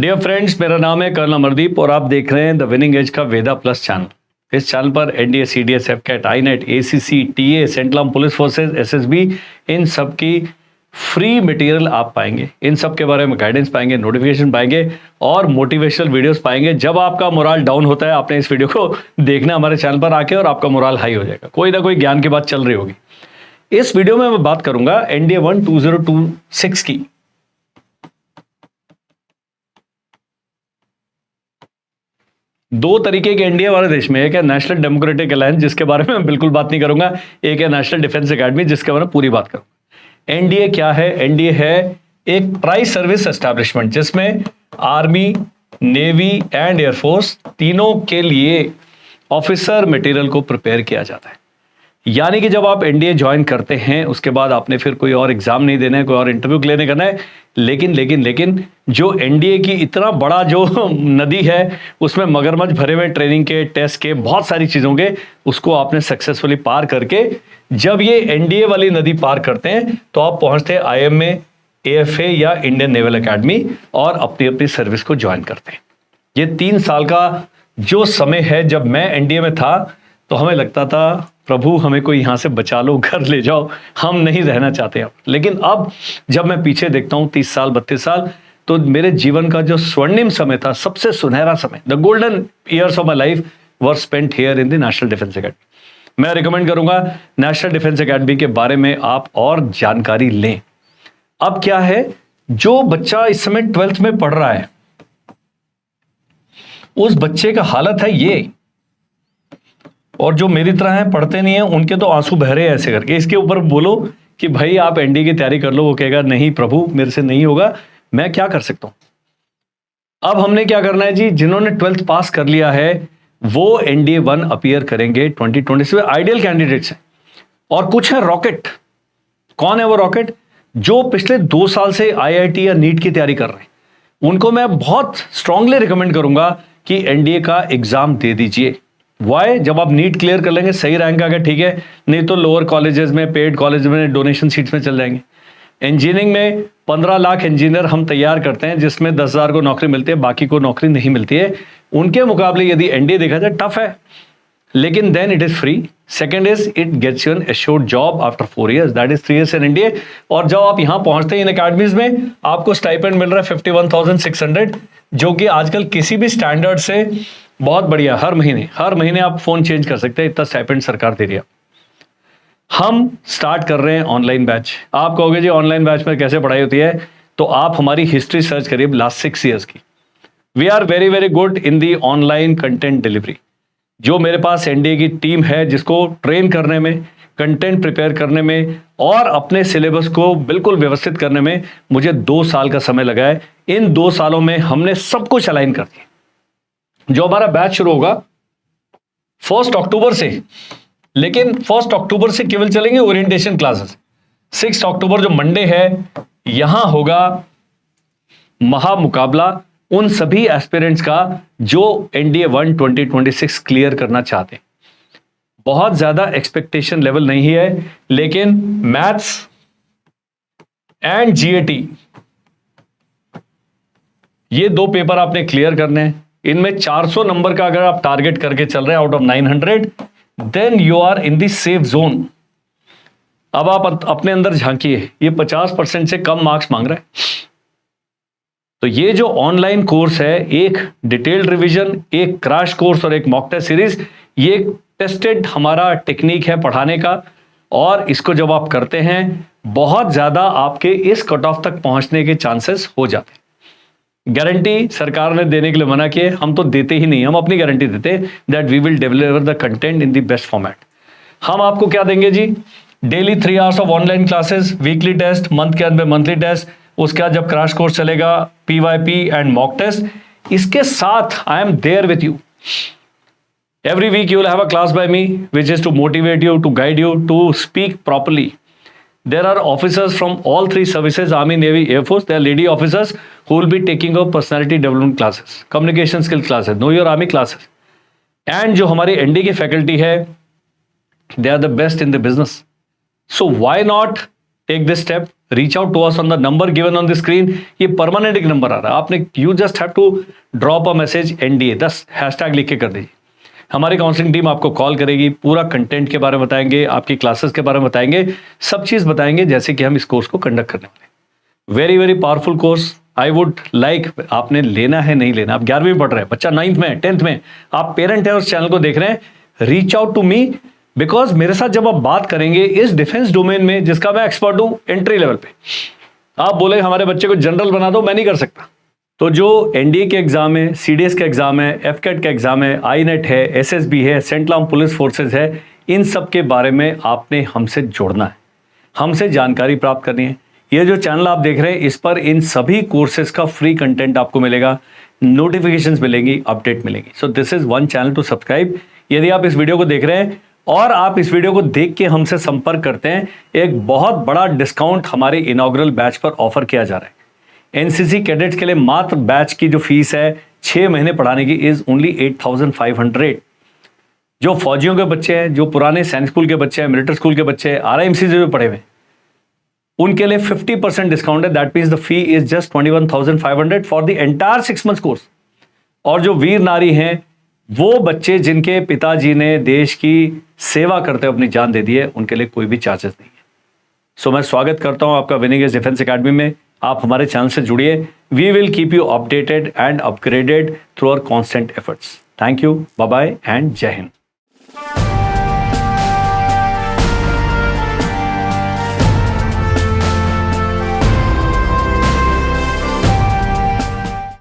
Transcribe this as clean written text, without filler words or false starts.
Dear friends, मेरा नाम है कर्नल अमरदीप और आप देख रहे हैं द विनिंग एज का वेदा प्लस चैनल। इस चैनल पर NDA, CDS, AFCAT, INET, ACC, TA, central police forces, SSB, इन सब की फ्री मटेरियल आप पाएंगे। इन सब के बारे में गाइडेंस पाएंगे, नोटिफिकेशन पाएंगे और मोटिवेशनल वीडियोस पाएंगे। जब आपका मोराल डाउन होता है, आपने इस वीडियो को देखना हमारे चैनल पर आके और आपका मोराल हाई हो जाएगा। कोई ना कोई ज्ञान की बात चल रही होगी। इस वीडियो में मैं बात करूंगा एनडीए 1 2026 की। दो तरीके के एनडीए हमारे देश में, एक है नेशनल डेमोक्रेटिक अलायंस जिसके बारे में मैं बिल्कुल बात नहीं करूंगा, एक है नेशनल डिफेंस एकेडमी जिसके बारे में पूरी बात करूंगा। एनडीए क्या है? एनडीए है एक प्राइस सर्विस एस्टैब्लिशमेंट जिसमें आर्मी, नेवी एंड एयरफोर्स तीनों के लिए ऑफिसर मटेरियल को प्रिपेयर किया जाता है। यानी कि जब आप एनडीए ज्वाइन करते हैं उसके बाद आपने फिर कोई और एग्जाम नहीं देना है, कोई और इंटरव्यू लेने करना है। लेकिन जो एनडीए की इतना बड़ा जो नदी है उसमें मगरमच्छ भरे हुए ट्रेनिंग के, टेस्ट के, बहुत सारी चीजों के, उसको आपने सक्सेसफुली पार करके जब ये एनडीए वाली नदी पार करते हैं तो आप पहुंचते हैं आईएमए, एएफए या इंडियन नेवल एकेडमी और अपनी अपनी सर्विस को ज्वाइन करते हैं। ये 3 साल का जो समय है, जब मैं एनडीए में था तो हमें लगता था प्रभु हमें कोई यहां से बचा लो, घर ले जाओ, हम नहीं रहना चाहते अब। लेकिन अब जब मैं पीछे देखता हूं 30 साल 32 साल, तो मेरे जीवन का जो स्वर्णिम समय था, सबसे सुनहरा समय, the golden years of my life were spent here in the national defence academy. मैं रिकमेंड करूंगा नेशनल डिफेंस एकेडमी के बारे में आप और जानकारी लें। अब क्या है, जो बच्चा इस समय 12th में पढ़ रहा है उस बच्चे का हालत है ये, और जो मेरी तरह हैं पढ़ते नहीं है उनके तो आंसू बह रहे हैं ऐसे करके। इसके ऊपर बोलो कि भाई आप एनडीए की तैयारी कर लो, वो कहेगा नहीं प्रभु मेरे से नहीं होगा, मैं क्या कर सकता हूं। अब हमने क्या करना है जी, जिन्होंने 12th पास कर लिया है वो एनडीए 1 अपीयर करेंगे 2026 में। आइडियल कैंडिडेट्स हैं और कुछ है रॉकेट। कौन है वो रॉकेट? जो पिछले 2 साल से आईआईटी या नीट की तैयारी कर रहे हैं, उनको मैं बहुत स्ट्रांगली रिकमेंड करूंगा कि एनडीए का एग्जाम दे दीजिए। वाई? जब आप नीट क्लियर कर लेंगे, सही रैंक आ गया, ठीक है, नहीं तो लोअर कॉलेजेस में, पेड कॉलेज में, डोनेशन सीट्स में चल जाएंगे। इंजीनियरिंग में 15 लाख इंजीनियर हम तैयार करते हैं जिसमें 10,000 को नौकरी मिलती है, बाकी को नौकरी नहीं मिलती है। उनके मुकाबले यदि एनडीए देखा जाए टफ है, लेकिन then it is free. Second is it gets you an assured job after 4 years, that is 3 years in NDA. और जब आप यहां पहुंचते हैं इन अकेडमीज में, आपको स्टाइपेंड मिल रहा है 51,600, जो कि आजकल किसी भी स्टैंडर्ड से बहुत बढ़िया। हर महीने आप फोन चेंज कर सकते हैं, इतना स्टाइपेंड सरकार दे रही है। हम स्टार्ट कर रहे हैं ऑनलाइन बैच। आप कहोगे जी ऑनलाइन बैच में कैसे पढ़ाई होती है, तो आप हमारी हिस्ट्री सर्च करिए लास्ट 6 years की। We are very very good in the online content delivery. जो मेरे पास एनडीए की टीम है जिसको ट्रेन करने में, कंटेंट प्रिपेयर करने में और अपने सिलेबस को बिल्कुल व्यवस्थित करने में मुझे 2 साल का समय लगा है। इन 2 सालों में हमने सब कुछ अलाइन कर दिया। जो हमारा बैच शुरू होगा 1 अक्टूबर से, लेकिन 1 अक्टूबर से केवल चलेंगे ओरिएंटेशन क्लासेस। 6 अक्टूबर जो मंडे है, यहां होगा महामुकाबला उन सभी एस्पिरेंट्स का जो एनडीए 1 2026 क्लियर करना चाहते हैं। बहुत ज्यादा एक्सपेक्टेशन लेवल नहीं है, लेकिन मैथ्स एंड जीएटी ये 2 पेपर आपने क्लियर करने हैं। इनमें 400 नंबर का अगर आप टारगेट करके चल रहे हैं out of 900, then you are in the safe zone. अब आप अपने अंदर झांकिए, ये 50% से कम मार्क्स मांग रहा है। तो ये जो ऑनलाइन कोर्स है, एक डिटेल्ड रिवीजन, एक क्रैश कोर्स और एक मॉक टेस्ट सीरीज, ये टेस्टेड हमारा टेक्निक है पढ़ाने का। और इसको जब आप करते हैं, बहुत ज्यादा आपके इस कट ऑफ तक पहुंचने के चांसेस हो जाते हैं। गारंटी सरकार ने देने के लिए मना किए, हम तो देते ही नहीं, हम अपनी गारंटी देते that we will deliver the content in the best format. हम आपको क्या देंगे जी? Daily 3 hours of online classes, weekly test, month के अंत में मंथली टेस्ट, उसके बाद जब क्रैश कोर्स चलेगा पीवाईपी एंड मॉक टेस्ट। इसके साथ I am there with you every week. You will have a class by me which is to motivate you, to guide you, to speak properly. There are officers from all 3 services, Army, Navy, Air Force. They are lady officers who will be taking up personality development classes, communication skill classes, know your army classes. And जो हमारी ND की faculty है, they are the best in the business. So why not take this step, reach out to us on the number given on the screen. ये permanent एक number आ रहा है, आपने you just have to drop a message NDA 10 hashtag लिख के कर दीजिए। हमारी काउंसलिंग टीम आपको कॉल करेगी, पूरा कंटेंट के बारे में बताएंगे, आपकी क्लासेस के बारे में बताएंगे, सब चीज बताएंगे जैसे कि हम इस कोर्स को कंडक्ट करने वाले। Very very powerful course. I would like, आपने लेना है नहीं लेना, आप 11वीं में पढ़ रहे हैं, बच्चा 9th में 10th में, आप पेरेंट है उस चैनल को देख रहे हैं, reach out to me, because मेरे साथ जब आप बात करेंगे इस डिफेंस डोमेन में जिसका मैं एक्सपर्ट हूं एंट्री लेवल पे, आप बोले हमारे बच्चे को जनरल बना दो, मैं नहीं कर सकता। तो जो NDA के एग्जाम है, CDS के एग्जाम है, FCAT का एग्जाम है, INET है, SSB है, सेंट्रल आर्म पुलिस फोर्सेज है, इन सब के बारे में आपने हमसे जुड़ना है, हमसे जानकारी प्राप्त करनी है। ये जो चैनल आप देख रहे हैं इस पर इन सभी कोर्सेज का फ्री कंटेंट आपको मिलेगा, नोटिफिकेशंस मिलेंगी, अपडेट मिलेंगी। So this is one channel to subscribe. यदि आप इस वीडियो को देख रहे हैं और आप इस वीडियो को देख के हमसे संपर्क करते हैं, एक बहुत बड़ा डिस्काउंट हमारे इनॉग्रल बैच पर ऑफर किया जा रहा है। NCC कैडेट्स के लिए मात्र बैच की जो फीस है 6 महीने पढ़ाने की इज ओनली 8500। जो फौजियों के बच्चे हैं, जो पुराने सैनिक स्कूल के बच्चे हैं, मिलिट्री स्कूल के बच्चे हैं, RIMC से जो पढ़े हुए, उनके लिए 50% डिस्काउंट है। That means the fee is just 21,500 for the entire 6 months course. और जो वीर नारी हैं, वो बच्चे जिनके पिताजी ने देश की सेवा करते हुए अपनी जान दे दी है, उनके लिए कोई भी चार्जेस नहीं है। सो मैं स्वागत करता हूं आपका विनिंग एज डिफेंस एकेडमी में। आप हमारे चैनल से जुड़िए। We will keep you updated and upgraded through our constant efforts. Thank you, bye bye and Jai Hind.